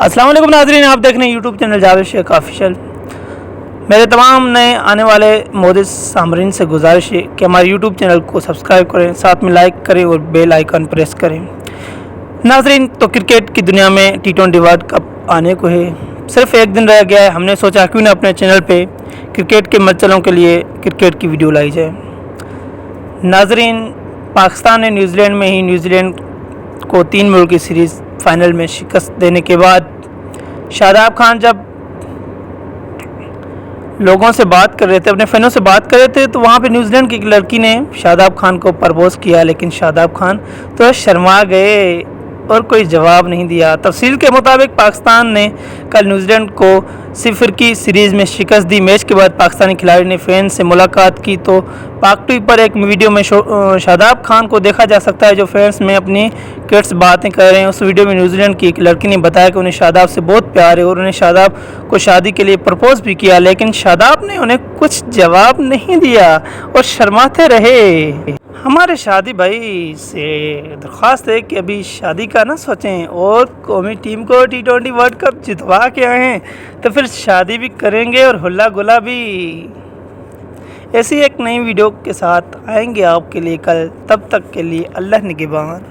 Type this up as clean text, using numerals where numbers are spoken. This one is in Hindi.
अस्सलाम वालेकुम नाज़रीन, आप देख रहे हैं YouTube channel Javed Shaikh official. मेरे तमाम नए आने वाले मोदी सामरीन से गुजारिश है कि हमारे यूट्यूब चैनल को सब्सक्राइब करें, साथ में लाइक करें और बेल आइकन प्रेस करें। नाज़रीन, तो क्रिकेट की दुनिया में T20 वर्ल्ड कप आने को है, सिर्फ एक दिन रह गया है। हमने सोचा क्यों ना अपने चैनल पे क्रिकेट के मचलों के लिए क्रिकेट की वीडियो लाई जाए। नाज़रीन, पाकिस्तान ने न्यूजीलैंड में ही न्यूजीलैंड को 3 मैच की सीरीज़ फाइनल में शिकस्त देने के बाद शादाब खान जब लोगों से बात कर रहे थे, अपने फैनों से बात कर रहे थे, तो वहाँ पे न्यूजीलैंड की एक लड़की ने शादाब खान को प्रपोज किया, लेकिन शादाब खान तो शर्मा गए और कोई जवाब नहीं दिया। तफसील के मुताबिक पाकिस्तान ने कल न्यूजीलैंड को 0 की सीरीज़ में शिकस्त दी। मैच के बाद पाकिस्तानी खिलाड़ी ने फैन से मुलाकात की, तो पाक टीवी पर एक वीडियो में शादाब खान को देखा जा सकता है जो फैंस में अपनी किड्स बातें कर रहे हैं। उस वीडियो में न्यूजीलैंड की एक लड़की ने बताया कि उन्हें शादाब से बहुत प्यार है और उन्हें शादाब को शादी के लिए प्रपोज भी किया, लेकिन शादाब ने उन्हें कुछ जवाब नहीं दिया और शर्माते रहे। हमारे शादी भाई से दरख्वास्त है कि अभी शादी का ना सोचें और कौमी टीम को T20 वर्ल्ड कप जितवा के आए हैं, तो फिर शादी भी करेंगे और हुल्ला गुला भी। ऐसी एक नई वीडियो के साथ आएंगे आपके लिए कल, तब तक के लिए अल्लाह निगहबान।